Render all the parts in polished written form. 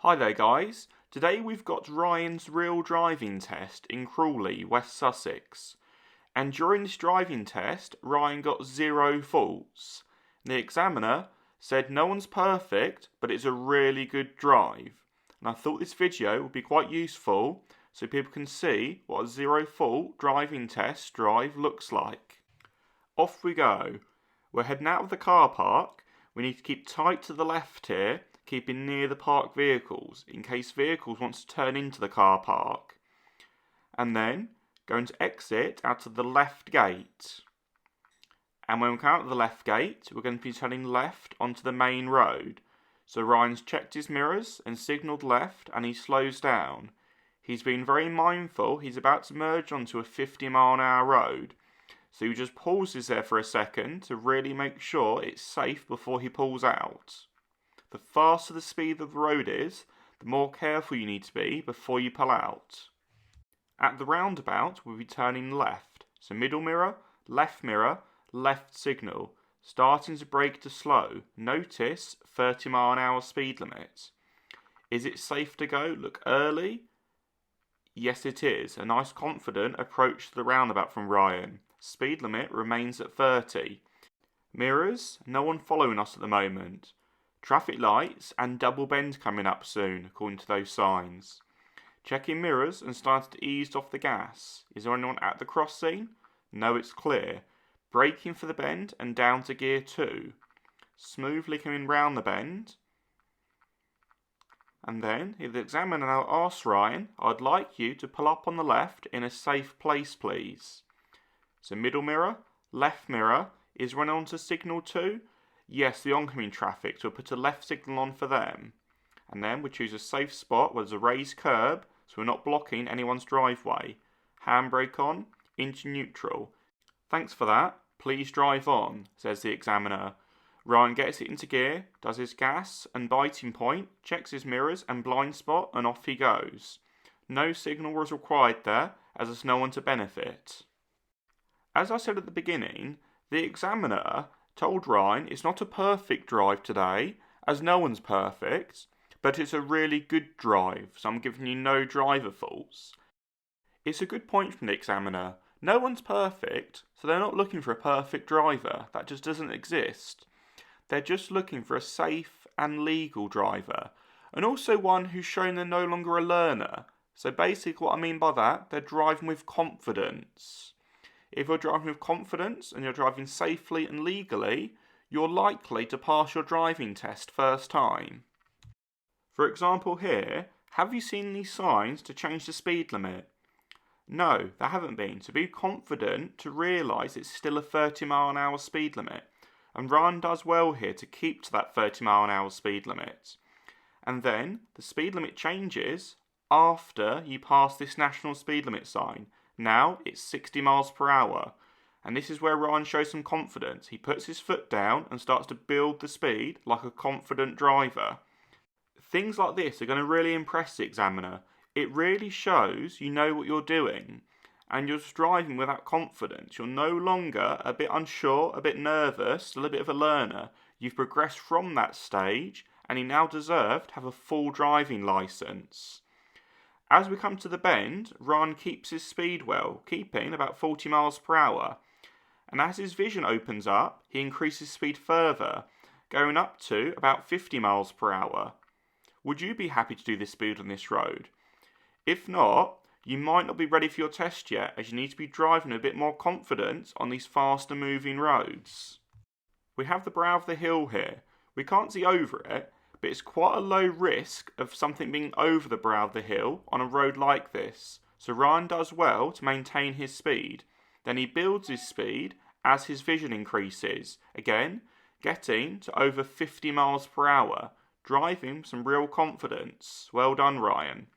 Hi there guys, today we've got Ryan's real driving test in Crawley, West Sussex. And during this driving test, Ryan got 0 faults. The examiner said no one's perfect, but it's a really good drive. And I thought this video would be quite useful so people can see what a 0 fault driving test drive looks like. Off we go. We're heading out of the car park. We need to keep tight to the left here, keeping near the parked vehicles in case vehicles want to turn into the car park. And then going to exit out of the left gate. And when we come out of the left gate, we're going to be turning left onto the main road. So Ryan's checked his mirrors and signalled left, and he slows down. He's been very mindful. He's about to merge onto a 50-mile-an-hour road. So he just pauses there for a second to really make sure it's safe before he pulls out. The faster the speed of the road is, the more careful you need to be before you pull out. At the roundabout, we'll be turning left. So middle mirror, left signal. Starting to brake to slow. Notice 30-mile-an-hour speed limit. Is it safe to go? Look early. Yes, it is. A nice confident approach to the roundabout from Ryan. Speed limit remains at 30. Mirrors, no one following us at the moment. Traffic lights and double bend coming up soon, according to those signs. Checking mirrors and starting to ease off the gas. Is there anyone at the crossing? No, it's clear. Braking for the bend and down to gear 2. Smoothly coming round the bend. And then, if the examiner now asks Ryan, I'd like you to pull up on the left in a safe place, please. So middle mirror, left mirror, is running on to signal 2. Yes, the oncoming traffic, so we'll put a left signal on for them. And then we choose a safe spot where there's a raised curb, so we're not blocking anyone's driveway. Handbrake on, into neutral. Thanks for that. Please drive on, says the examiner. Ryan gets it into gear, does his gas and biting point, checks his mirrors and blind spot, and off he goes. No signal was required there, as there's no one to benefit. As I said at the beginning, the examiner told Ryan it's not a perfect drive today, as no one's perfect, but it's a really good drive, so I'm giving you no driver faults. It's a good point from the examiner. No one's perfect, so they're not looking for a perfect driver. That just doesn't exist. They're just looking for a safe and legal driver, and also one who's shown they're no longer a learner. So basically what I mean by that, they're driving with confidence. If you're driving with confidence and you're driving safely and legally, you're likely to pass your driving test first time. For example here, have you seen these signs to change the speed limit? No, there haven't been. So be confident to realise it's still a 30-mile-an-hour speed limit. And Ryan does well here to keep to that 30-mile-an-hour speed limit. And then the speed limit changes after you pass this national speed limit sign. Now it's 60 miles per hour, and this is where Ryan shows some confidence. He puts his foot down and starts to build the speed like a confident driver. Things like this are going to really impress the examiner. It really shows you know what you're doing, and you're just driving with that confidence. You're no longer a bit unsure, a bit nervous, still a bit of a learner. You've progressed from that stage, and you now deserve to have a full driving licence. As we come to the bend, Ryan keeps his speed well, keeping about 40 miles per hour. And as his vision opens up, he increases speed further, going up to about 50 miles per hour. Would you be happy to do this speed on this road? If not, you might not be ready for your test yet, as you need to be driving a bit more confident on these faster moving roads. We have the brow of the hill here. We can't see over it, but it's quite a low risk of something being over the brow of the hill on a road like this. So Ryan does well to maintain his speed. Then he builds his speed as his vision increases. Again, getting to over 50 miles per hour, driving with some real confidence. Well done, Ryan.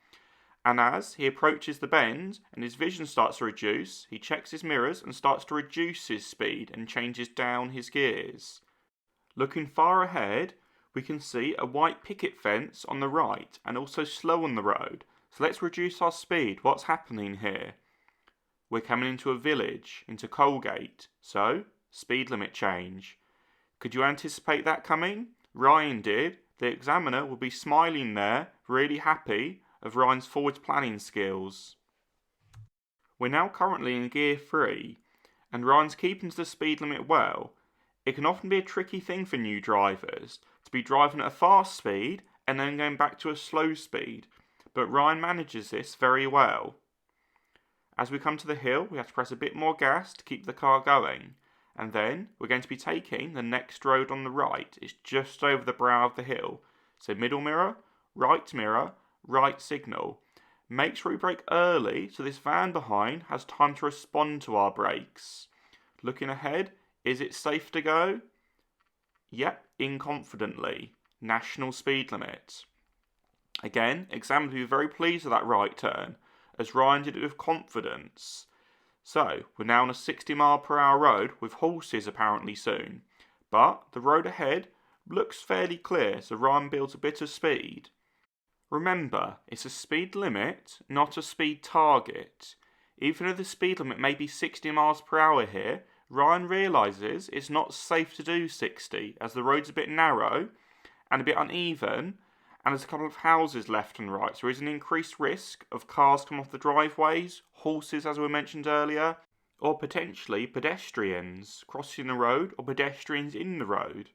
And as he approaches the bend and his vision starts to reduce, he checks his mirrors and starts to reduce his speed and changes down his gears. Looking far ahead, we can see a white picket fence on the right and also slow on the road. So let's reduce our speed. What's happening here? We're coming into a village, into Colgate. So, speed limit change. Could you anticipate that coming? Ryan did. The examiner will be smiling there really happy of Ryan's forward planning skills. We're now currently in gear 3, and Ryan's keeping to the speed limit well. It can often be a tricky thing for new drivers to be driving at a fast speed and then going back to a slow speed, but Ryan manages this very well. As we come to the hill, we have to press a bit more gas to keep the car going, and then we're going to be taking the next road on the right. It's just over the brow of the hill, so middle mirror, right signal. Make sure we brake early so this van behind has time to respond to our brakes. Looking ahead, is it safe to go? Yep, in confidently. National speed limit. Again, examiners will be very pleased with that right turn, as Ryan did it with confidence. So, we're now on a 60 mph road with horses apparently soon, but the road ahead looks fairly clear, so Ryan builds a bit of speed. Remember, it's a speed limit, not a speed target. Even though the speed limit may be 60 mph here, Ryan realises it's not safe to do 60 as the road's a bit narrow and a bit uneven, and there's a couple of houses left and right, so there is an increased risk of cars coming off the driveways, horses as we mentioned earlier, or potentially pedestrians crossing the road or pedestrians in the road.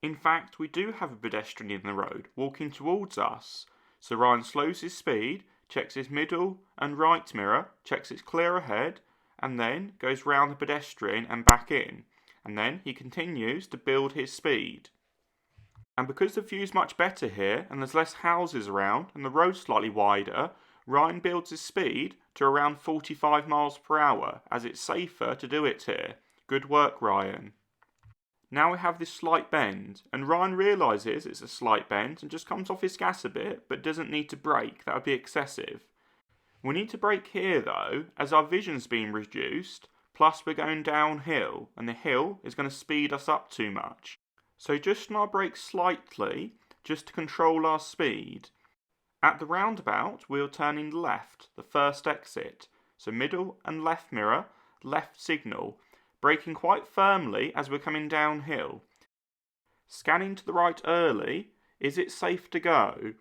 In fact, we do have a pedestrian in the road walking towards us, so Ryan slows his speed, checks his middle and right mirror, checks it's clear ahead, and then goes round the pedestrian and back in, and then he continues to build his speed. And because the view's much better here and there's less houses around and the road's slightly wider, Ryan builds his speed to around 45 mph as it's safer to do it here. Good work, Ryan. Now we have this slight bend, and Ryan realises it's a slight bend and just comes off his gas a bit but doesn't need to brake, that would be excessive. We need to brake here though, as our vision's being reduced, plus we're going downhill and the hill is going to speed us up too much. So just on our brakes slightly, just to control our speed. At the roundabout, we're turning left, the first exit. So middle and left mirror, left signal. Braking quite firmly as we're coming downhill. Scanning to the right early, is it safe to go?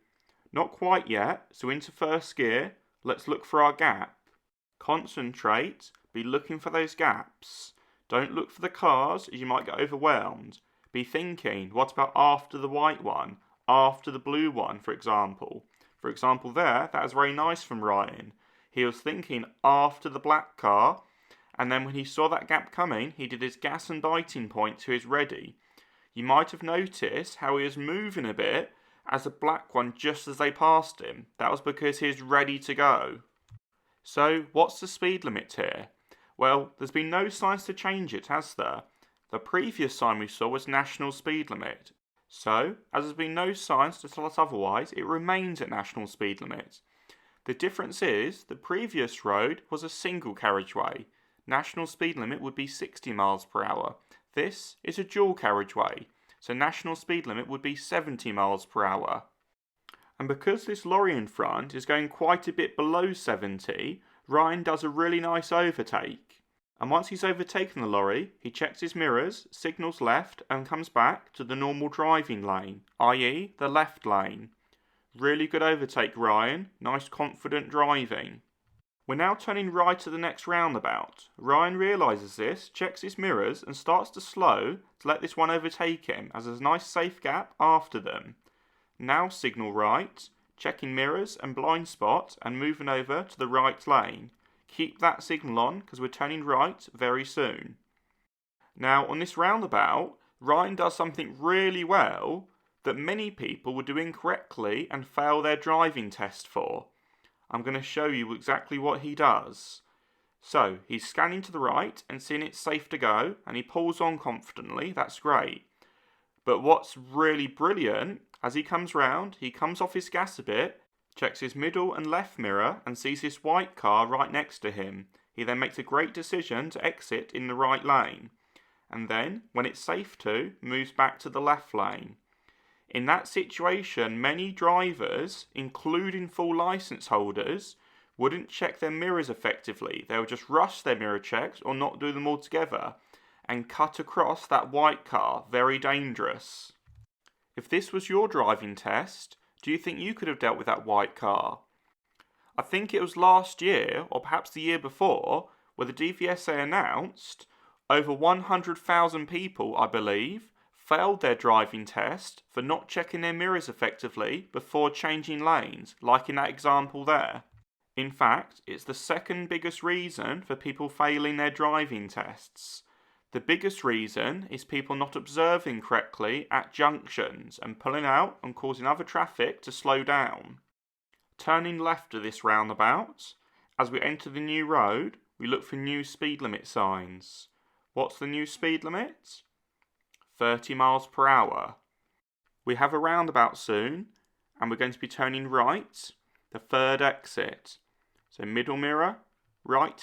Not quite yet, so into first gear, let's look for our gap. Concentrate, be looking for those gaps. Don't look for the cars as you might get overwhelmed. Be thinking, what about after the white one, after the blue one, for example. For example there, that was very nice from Ryan. He was thinking after the black car, and then when he saw that gap coming, he did his gas and biting point to his ready. You might have noticed how he was moving a bit as the black one just as they passed him. That was because he was ready to go. So, what's the speed limit here? Well, there's been no signs to change it, has there? The previous sign we saw was national speed limit. So, as there's been no signs to tell us otherwise, it remains at national speed limit. The difference is, the previous road was a single carriageway. National speed limit would be 60 mph. This is a dual carriageway, so national speed limit would be 70 mph. And because this lorry in front is going quite a bit below 70, Ryan does a really nice overtake. And once he's overtaken the lorry, he checks his mirrors, signals left, and comes back to the normal driving lane, i.e. the left lane. Really good overtake, Ryan. Nice confident driving. We're now turning right at the next roundabout. Ryan realises this, checks his mirrors, and starts to slow to let this one overtake him, as there's a nice safe gap after them. Now signal right, checking mirrors and blind spot, and moving over to the right lane. Keep that signal on because we're turning right very soon. Now on this roundabout, Ryan does something really well that many people would do incorrectly and fail their driving test for. I'm going to show you exactly what he does. So he's scanning to the right and seeing it's safe to go, and he pulls on confidently, that's great. But what's really brilliant, as he comes round, he comes off his gas a bit, checks his middle and left mirror and sees this white car right next to him. He then makes a great decision to exit in the right lane. And then, when it's safe to, moves back to the left lane. In that situation, many drivers, including full licence holders, wouldn't check their mirrors effectively. They would just rush their mirror checks or not do them altogether and cut across that white car. Very dangerous. If this was your driving test, Do you think you could have dealt with that white car? I think it was last year, or perhaps the year before, where the DVSA announced over 100,000 people, I believe, failed their driving test for not checking their mirrors effectively before changing lanes, like in that example there. In fact, it's the second biggest reason for people failing their driving tests. The biggest reason is people not observing correctly at junctions and pulling out and causing other traffic to slow down. Turning left of this roundabout, as we enter the new road, we look for new speed limit signs. What's the new speed limit? 30 miles per hour. We have a roundabout soon, and we're going to be turning right, the third exit. So middle mirror, right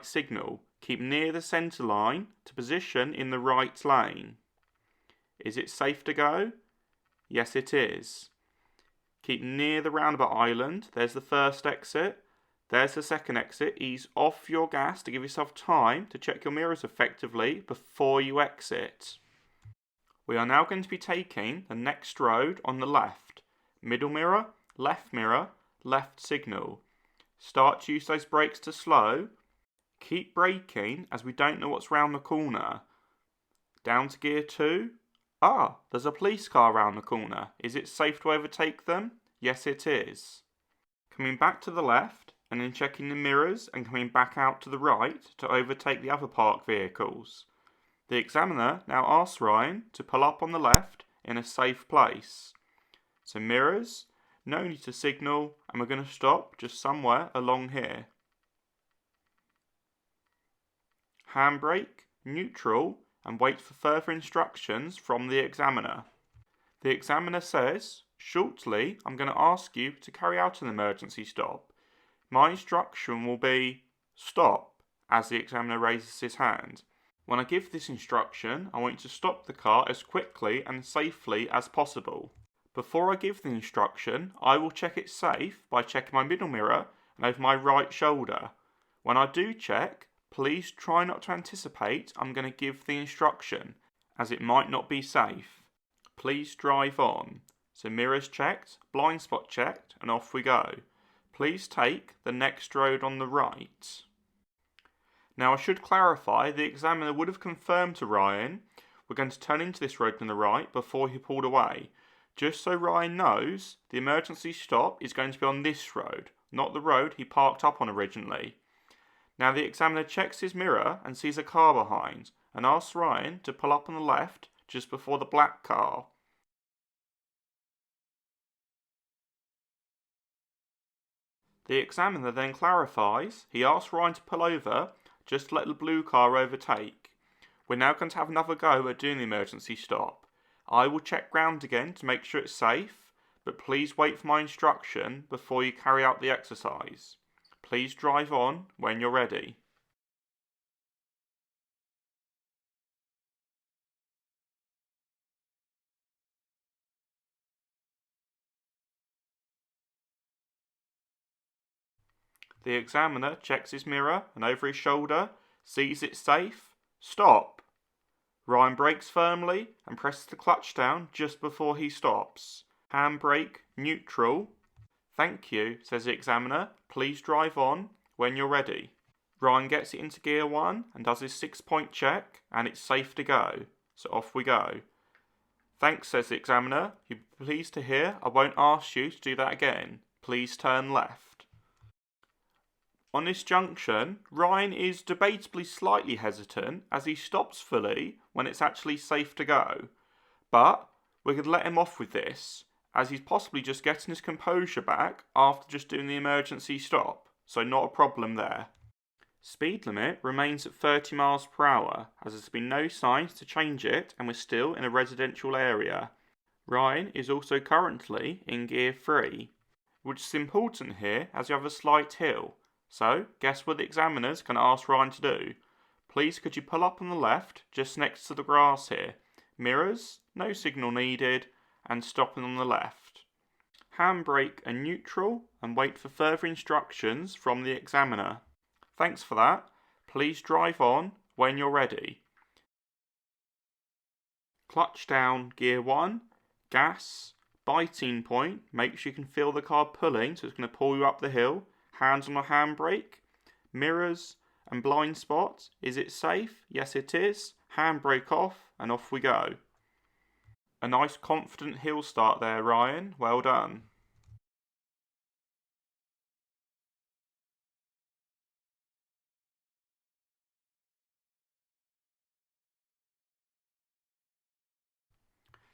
signal. Keep near the centre line to position in the right lane. Is it safe to go? Yes, it is. Keep near the roundabout island. There's the first exit. There's the second exit. Ease off your gas to give yourself time to check your mirrors effectively before you exit. We are now going to be taking the next road on the left. Middle mirror, left signal. Start to use those brakes to slow. Keep braking as we don't know what's round the corner. Down to gear 2. There's a police car round the corner. Is it safe to overtake them? Yes, it is. Coming back to the left and then checking the mirrors and coming back out to the right to overtake the other parked vehicles. The examiner now asks Ryan to pull up on the left in a safe place. So mirrors, no need to signal, and we're going to stop just somewhere along here. Handbrake, neutral, and wait for further instructions from the examiner. The examiner says, shortly, I'm going to ask you to carry out an emergency stop. My instruction will be stop, as the examiner raises his hand. When I give this instruction, I want you to stop the car as quickly and safely as possible. Before I give the instruction, I will check it safe by checking my middle mirror and over my right shoulder. When I do check, please try not to anticipate I'm going to give the instruction, as it might not be safe. Please drive on. So mirrors checked, blind spot checked, and off we go. Please take the next road on the right. Now I should clarify, the examiner would have confirmed to Ryan, we're going to turn into this road on the right before he pulled away. Just so Ryan knows, the emergency stop is going to be on this road, not the road he parked up on originally. Now the examiner checks his mirror and sees a car behind and asks Ryan to pull up on the left just before the black car. The examiner then clarifies, he asks Ryan to pull over just to let the blue car overtake. We're now going to have another go at doing the emergency stop. I will check ground again to make sure it's safe, but please wait for my instruction before you carry out the exercise. Please drive on when you're ready. The examiner checks his mirror and over his shoulder, sees it's safe. Stop! Ryan brakes firmly and presses the clutch down just before he stops. Handbrake neutral. Thank you, says the examiner. Please drive on when you're ready. Ryan gets it into gear 1 and does his 6-point check, and it's safe to go. So off we go. Thanks, says the examiner. You'll be pleased to hear I won't ask you to do that again. Please turn left. On this junction, Ryan is debatably slightly hesitant as he stops fully when it's actually safe to go. But we could let him off with this, as he's possibly just getting his composure back after just doing the emergency stop, so not a problem there. Speed limit remains at 30 miles per hour, as there's been no signs to change it and we're still in a residential area. Ryan is also currently in gear 3, which is important here as you have a slight hill. So, guess what the examiner's going to ask Ryan to do? Please could you pull up on the left, just next to the grass here. Mirrors, no signal needed, and stopping on the left. Handbrake and neutral, and wait for further instructions from the examiner. Thanks for that. Please drive on when you're ready. Clutch down, gear 1, gas, Biting point, make sure you can feel the car pulling, so it's going to pull you up the hill. Hands on the handbrake. Mirrors and blind spots, is it safe? Yes it is. Handbrake off and off we go. A nice confident hill start there, Ryan. Well done.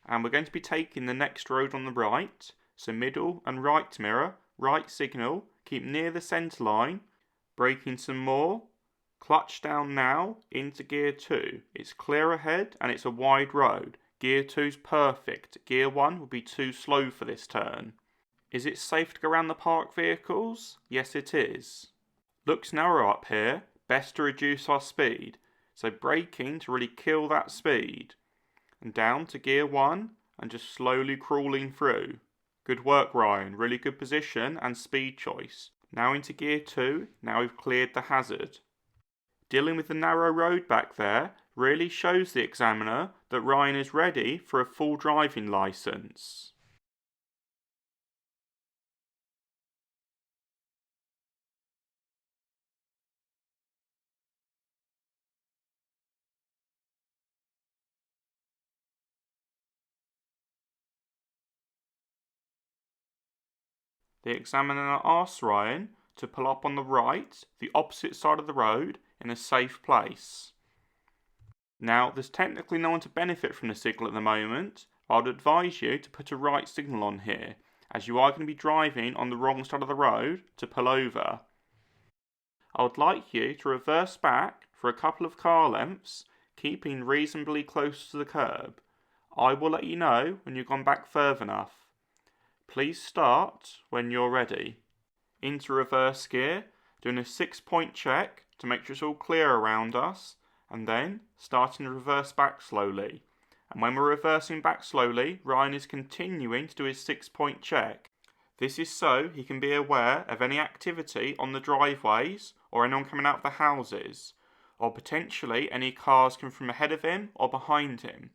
And we're going to be taking the next road on the right. So middle and right mirror, right signal, keep near the centre line, braking some more, clutch down now, into gear 2. It's clear ahead and it's a wide road. Gear 2's perfect. Gear 1 will be too slow for this turn. Is it safe to go around the parked vehicles? Yes it is. Looks narrow up here, best to reduce our speed. So braking to really kill that speed. And down to gear 1 and just slowly crawling through. Good work Ryan, really good position and speed choice. Now into gear 2, now we've cleared the hazard. Dealing with the narrow road back there really shows the examiner that Ryan is ready for a full driving licence. The examiner asks Ryan to pull up on the right, the opposite side of the road, in a safe place. Now, there's technically no one to benefit from the signal at the moment. I would advise you to put a right signal on here, as you are going to be driving on the wrong side of the road to pull over. I would like you to reverse back for a couple of car lengths, keeping reasonably close to the curb. I will let you know when you've gone back further enough. Please start when you're ready. Into reverse gear, doing a 6-point check to make sure it's all clear around us, and then starting to reverse back slowly. And when we're reversing back slowly, Ryan is continuing to do his 6-point check. This is so he can be aware of any activity on the driveways or anyone coming out of the houses, or potentially any cars coming from ahead of him or behind him.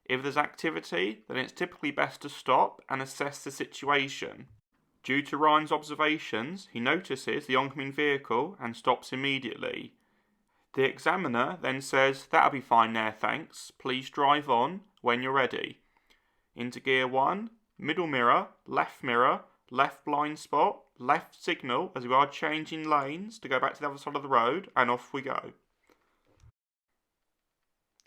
If there's activity, then it's typically best to stop and assess the situation. Due to Ryan's observations, he notices the oncoming vehicle and stops immediately. The examiner then says, "That'll be fine there, thanks. Please drive on when you're ready." Into gear 1, middle mirror, left blind spot, left signal as we are changing lanes to go back to the other side of the road, and off we go.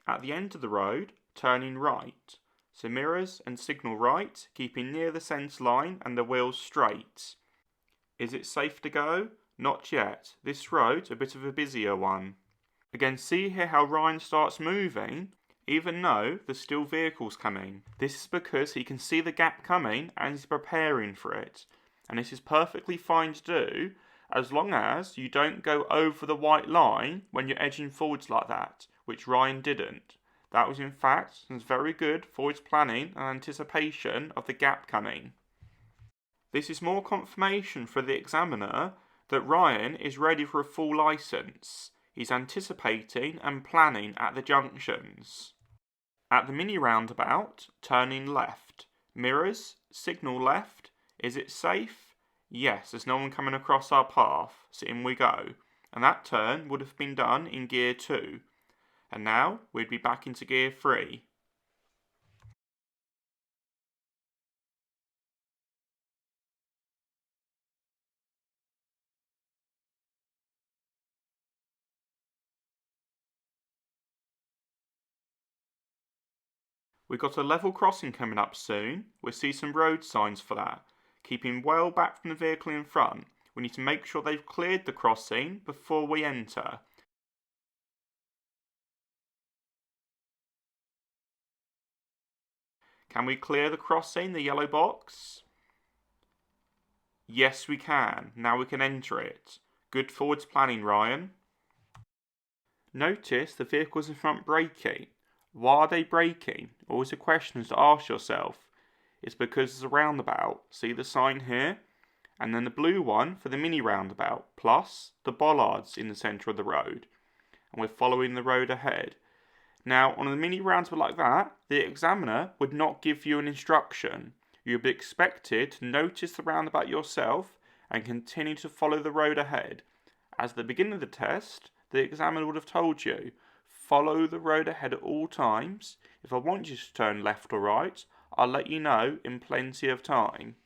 At the end of the road, turning right. So mirrors and signal right, keeping near the centre line and the wheels straight. Is it safe to go? Not yet. This road's a bit of a busier one. Again, see here how Ryan starts moving, even though there's still vehicles coming. This is because he can see the gap coming and he's preparing for it. And this is perfectly fine to do, as long as you don't go over the white line when you're edging forwards like that, which Ryan didn't. That was in fact very good for his planning and anticipation of the gap coming. This is more confirmation for the examiner that Ryan is ready for a full licence. He's anticipating and planning at the junctions. At the mini roundabout, turning left. Mirrors, signal left. Is it safe? Yes, there's no one coming across our path, so in we go. And that turn would have been done in gear 2. And now we'd be back into gear 3. We've got a level crossing coming up soon. We'll see some road signs for that. Keeping well back from the vehicle in front, we need to make sure they've cleared the crossing before we enter. Can we clear the crossing, the yellow box? Yes, we can. Now we can enter it. Good forwards planning, Ryan. Notice the vehicles in front braking. Why are they braking? Always a question to ask yourself. It's because there's a roundabout. See the sign here? And then the blue one for the mini roundabout, plus the bollards in the centre of the road. And we're following the road ahead. Now, on a mini roundabout like that, the examiner would not give you an instruction. You'll be expected to notice the roundabout yourself and continue to follow the road ahead. As at the beginning of the test, the examiner would have told you, follow the road ahead at all times. If I want you to turn left or right, I'll let you know in plenty of time.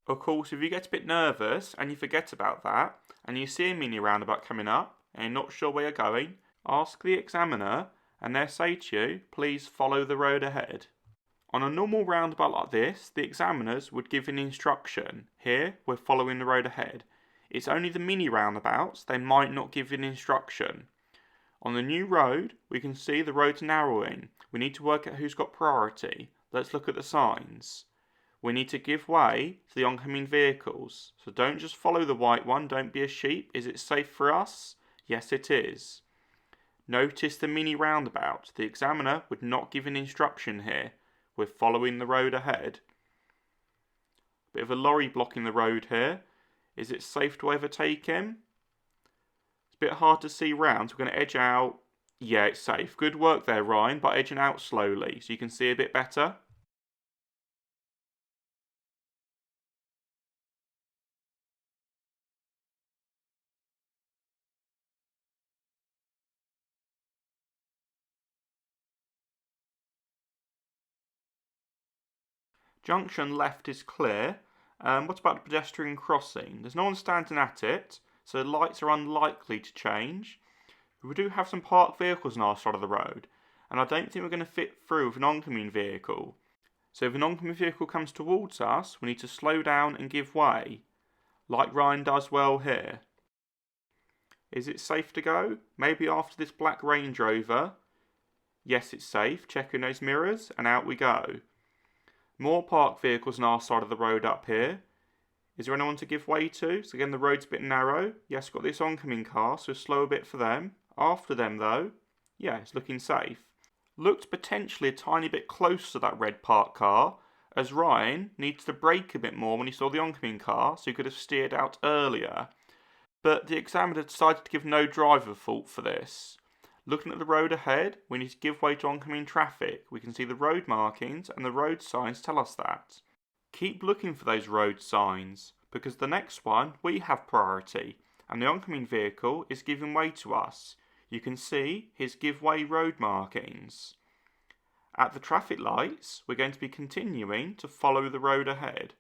Of course, if you get a bit nervous and you forget about that, and you see a mini roundabout coming up and you're not sure where you're going, ask the examiner and they'll say to you, please follow the road ahead. On a normal roundabout like this, the examiners would give an instruction. Here, we're following the road ahead. It's only the mini roundabouts they might not give an instruction. On the new road, we can see the road's narrowing. We need to work out who's got priority. Let's look at the signs. We need to give way to the oncoming vehicles. So don't just follow the white one, don't be a sheep. Is it safe for us? Yes, it is. Notice the mini roundabout. The examiner would not give an instruction here. We're following the road ahead. Bit of a lorry blocking the road here. Is it safe to overtake him? It's a bit hard to see round, so we're going to edge out. Yeah, it's safe. Good work there, Ryan, by edging out slowly so you can see a bit better. Junction left is clear. What about the pedestrian crossing? There's no one standing at it, so the lights are unlikely to change. We do have some parked vehicles on our side of the road, and I don't think we're going to fit through with an oncoming vehicle. So if an oncoming vehicle comes towards us, we need to slow down and give way, like Ryan does well here. Is it safe to go? Maybe after this black Range Rover. Yes, it's safe. Checking those mirrors, and out we go. More parked vehicles on our side of the road up here. Is there anyone to give way to? So again, the road's a bit narrow. Yes, got this oncoming car, so slow a bit for them. After them though, yeah, it's looking safe. Looked potentially a tiny bit close to that red parked car, as Ryan needs to brake a bit more when he saw the oncoming car, so he could have steered out earlier. But the examiner decided to give no driver fault for this. Looking at the road ahead, we need to give way to oncoming traffic. We can see the road markings and the road signs tell us that. Keep looking for those road signs, because the next one, we have priority, and the oncoming vehicle is giving way to us. You can see his give way road markings. At the traffic lights, we're going to be continuing to follow the road ahead.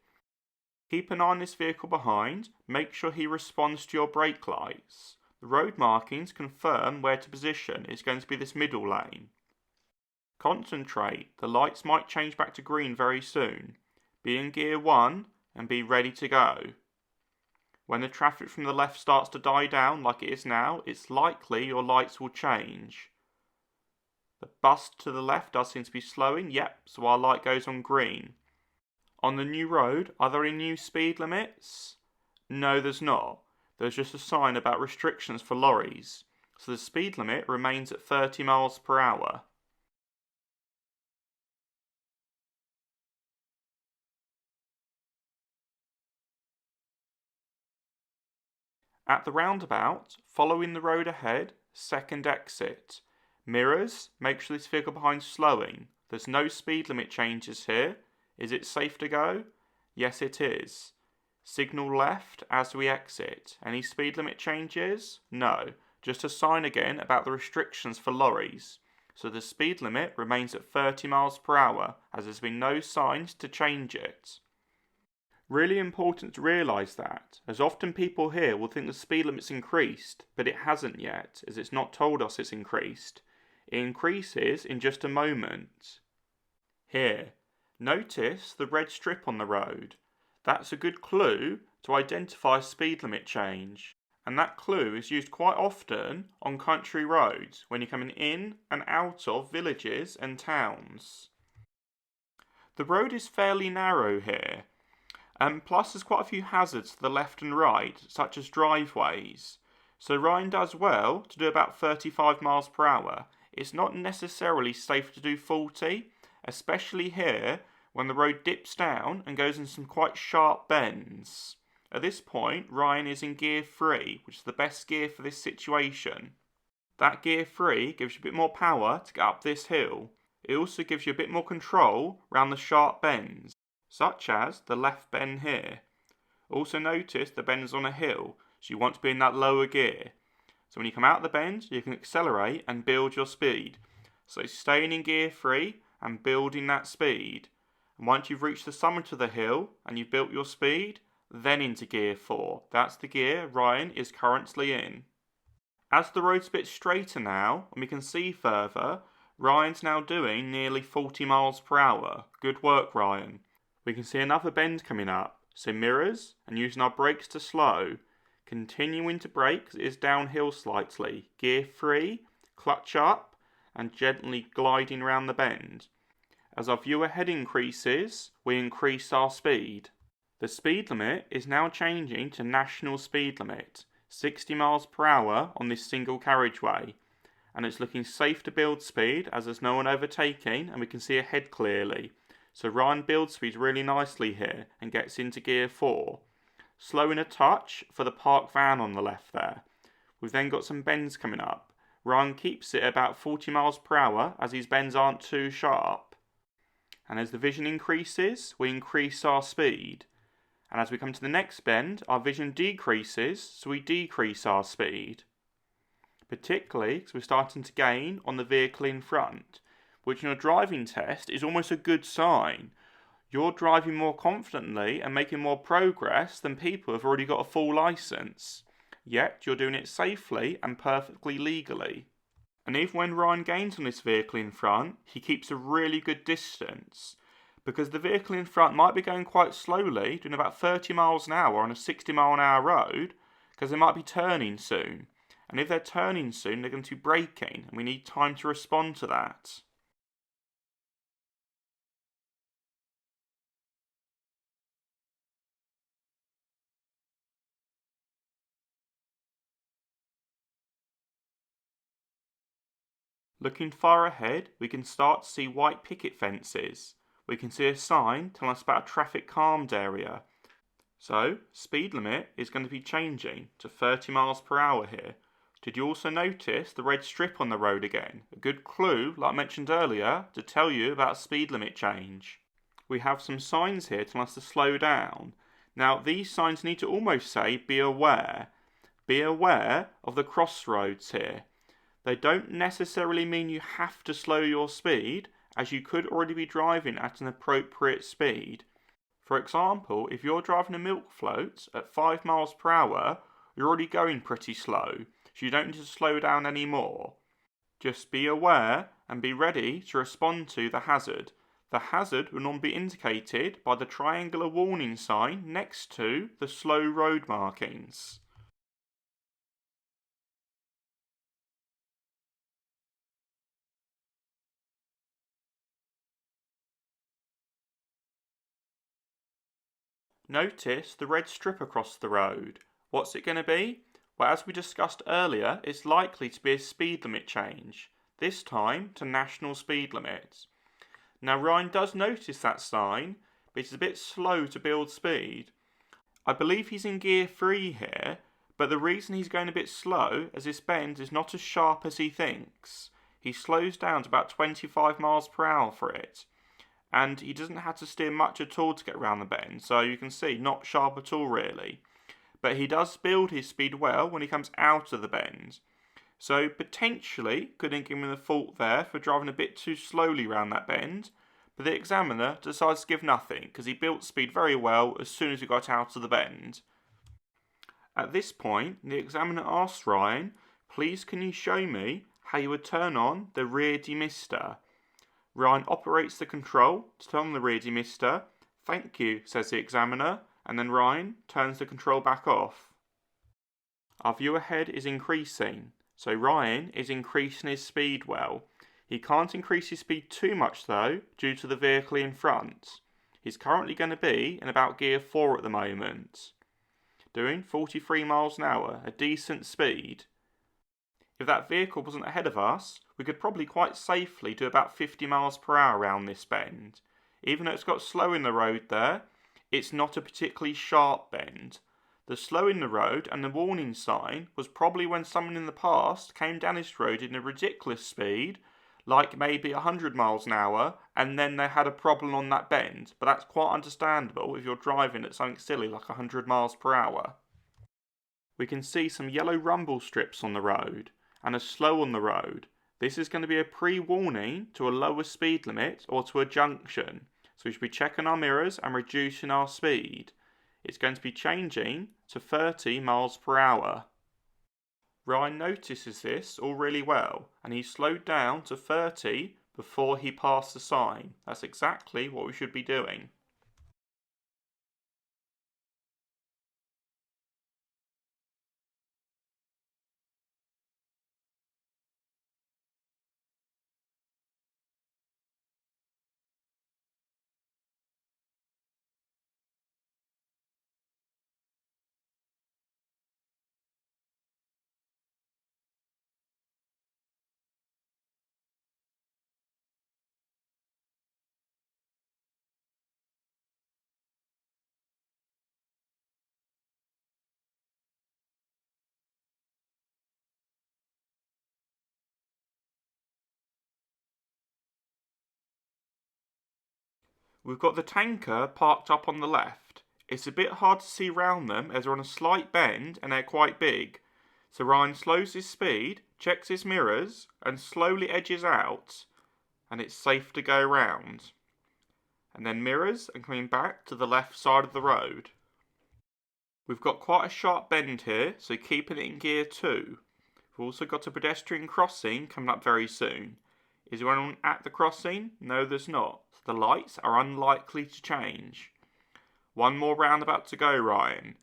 Keep an eye on this vehicle behind, make sure he responds to your brake lights. The road markings confirm where to position. It's going to be this middle lane. Concentrate, the lights might change back to green very soon. Be in gear 1 and be ready to go. When the traffic from the left starts to die down like it is now, it's likely your lights will change. The bus to the left does seem to be slowing, yep, so our light goes on green. On the new road, are there any new speed limits? No, there's not. There's just a sign about restrictions for lorries, so the speed limit remains at 30 miles per hour. At the roundabout, following the road ahead, second exit. Mirrors, make sure this vehicle behind is slowing. There's no speed limit changes here. Is it safe to go? Yes, it is. Signal left as we exit. Any speed limit changes? No. Just a sign again about the restrictions for lorries. So the speed limit remains at 30 miles per hour, as there's been no signs to change it. Really important to realise that, as often people here will think the speed limit's increased, but it hasn't yet, as it's not told us it's increased. It increases in just a moment. Here, notice the red strip on the road. That's a good clue to identify a speed limit change, and that clue is used quite often on country roads when you're coming in and out of villages and towns. The road is fairly narrow here, and plus there's quite a few hazards to the left and right, such as driveways. So Ryan does well to do about 35 miles per hour. It's not necessarily safe to do 40, especially here when the road dips down and goes in some quite sharp bends. At this point, Ryan is in gear 3, which is the best gear for this situation. That gear 3 gives you a bit more power to get up this hill. It also gives you a bit more control around the sharp bends. such as the left bend here. Also notice the bend is on a hill, so you want to be in that lower gear. So when you come out of the bend, you can accelerate and build your speed. So staying in gear 3 and building that speed. And once you've reached the summit of the hill and you've built your speed, then into gear 4. That's the gear Ryan is currently in. As the road's a bit straighter now, and we can see further, Ryan's now doing nearly 40 miles per hour. Good work, Ryan. We can see another bend coming up, so mirrors and using our brakes to slow. Continuing to brake as it is downhill slightly. Gear 3, clutch up, and gently gliding around the bend. As our view ahead increases, we increase our speed. The speed limit is now changing to national speed limit, 60 miles per hour on this single carriageway. And it's looking safe to build speed as there's no one overtaking and we can see ahead clearly. So Ryan builds speed really nicely here and gets into gear 4. Slowing a touch for the parked van on the left there. We've then got some bends coming up. Ryan keeps it about 40 miles per hour as these bends aren't too sharp. And as the vision increases, we increase our speed. And as we come to the next bend, our vision decreases, so we decrease our speed. Particularly because we're starting to gain on the vehicle in front, which in a driving test is almost a good sign. You're driving more confidently and making more progress than people who have already got a full licence. Yet you're doing it safely and perfectly legally. And even when Ryan gains on this vehicle in front, he keeps a really good distance. Because the vehicle in front might be going quite slowly, doing about 30 miles an hour on a 60 mile an hour road, because they might be turning soon. And if they're turning soon, they're going to be braking, and we need time to respond to that. Looking far ahead, we can start to see white picket fences. We can see a sign telling us about a traffic calmed area. So, speed limit is going to be changing to 30 miles per hour here. Did you also notice the red strip on the road again? A good clue, like I mentioned earlier, to tell you about speed limit change. We have some signs here telling us to slow down. Now, these signs need to almost say, be aware. Be aware of the crossroads here. They don't necessarily mean you have to slow your speed, as you could already be driving at an appropriate speed. For example, if you're driving a milk float at 5 miles per hour, you're already going pretty slow, so you don't need to slow down anymore. Just be aware and be ready to respond to the hazard. The hazard will normally be indicated by the triangular warning sign next to the slow road markings. Notice the red strip across the road. What's it going to be? Well, as we discussed earlier, it's likely to be a speed limit change, this time to national speed limits. Now Ryan does notice that sign, but he's a bit slow to build speed. I believe he's in gear 3 here, but the reason he's going a bit slow is this bend is not as sharp as he thinks. He slows down to about 25 miles per hour for it. And he doesn't have to steer much at all to get around the bend, so you can see, not sharp at all really. But he does build his speed well when he comes out of the bend. So potentially couldn't give him the fault there for driving a bit too slowly around that bend, but the examiner decides to give nothing because he built speed very well as soon as he got out of the bend. At this point, the examiner asks Ryan, please can you show me how you would turn on the rear demister? Ryan operates the control to turn on the rear demister. Thank you, says the examiner, and then Ryan turns the control back off. Our view ahead is increasing, so Ryan is increasing his speed well. He can't increase his speed too much though, due to the vehicle in front. He's currently going to be in about gear 4 at the moment, doing 43 miles an hour, a decent speed. If that vehicle wasn't ahead of us, we could probably quite safely do about 50 miles per hour around this bend. Even though it's got slow in the road there, it's not a particularly sharp bend. The slow in the road and the warning sign was probably when someone in the past came down this road in a ridiculous speed, like maybe 100 miles an hour, and then they had a problem on that bend. But that's quite understandable if you're driving at something silly like 100 miles per hour. We can see some yellow rumble strips on the road, and a slow on the road. This is going to be a pre-warning to a lower speed limit or to a junction. So we should be checking our mirrors and reducing our speed. It's going to be changing to 30 miles per hour. Ryan notices this all really well, and he slowed down to 30 before he passed the sign. That's exactly what we should be doing. We've got the tanker parked up on the left. It's a bit hard to see round them as they're on a slight bend and they're quite big. So Ryan slows his speed, checks his mirrors, and slowly edges out, and it's safe to go round. And then mirrors and coming back to the left side of the road. We've got quite a sharp bend here, so keeping it in gear 2. We've also got a pedestrian crossing coming up very soon. Is there anyone at the crossing? No, there's not. So the lights are unlikely to change. One more roundabout to go, Ryan.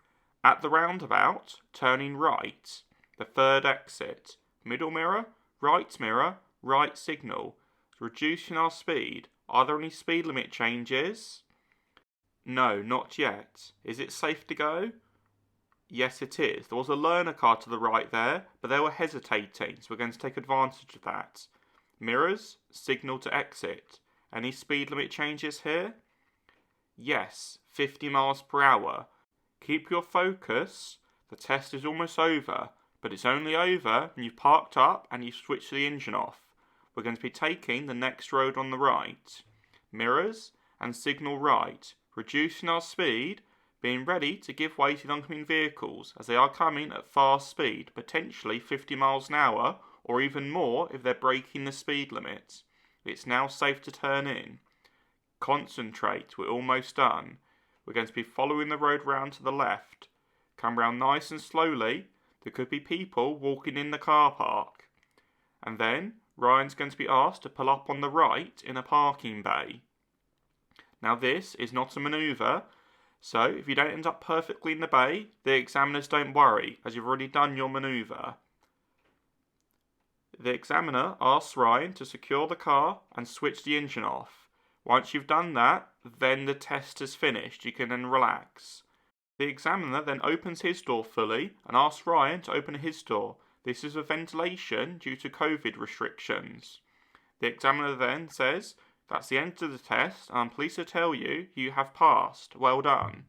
At the roundabout, turning right. The third exit. Middle mirror, right signal. Reducing our speed. Are there any speed limit changes? No, not yet. Is it safe to go? Yes, it is. There was a learner car to the right there, but they were hesitating, so we're going to take advantage of that. Mirrors, signal to exit. Any speed limit changes here? Yes, 50 miles per hour. Keep your focus. The test is almost over, but it's only over when you've parked up and you've switched the engine off. We're going to be taking the next road on the right. Mirrors and signal right. Reducing our speed, being ready to give way to the oncoming vehicles as they are coming at fast speed, potentially 50 miles an hour or even more if they're breaking the speed limit. It's now safe to turn in. Concentrate, we're almost done. We're going to be following the road round to the left. Come round nice and slowly. There could be people walking in the car park. And then Ryan's going to be asked to pull up on the right in a parking bay. Now this is not a manoeuvre, so if you don't end up perfectly in the bay, the examiners don't worry, as you've already done your manoeuvre. The examiner asks Ryan to secure the car and switch the engine off. Once you've done that, then the test is finished. You can then relax. The examiner then opens his door fully and asks Ryan to open his door. This is for ventilation due to COVID restrictions. The examiner then says, "That's the end of the test, and I'm pleased to tell you, you have passed. Well done."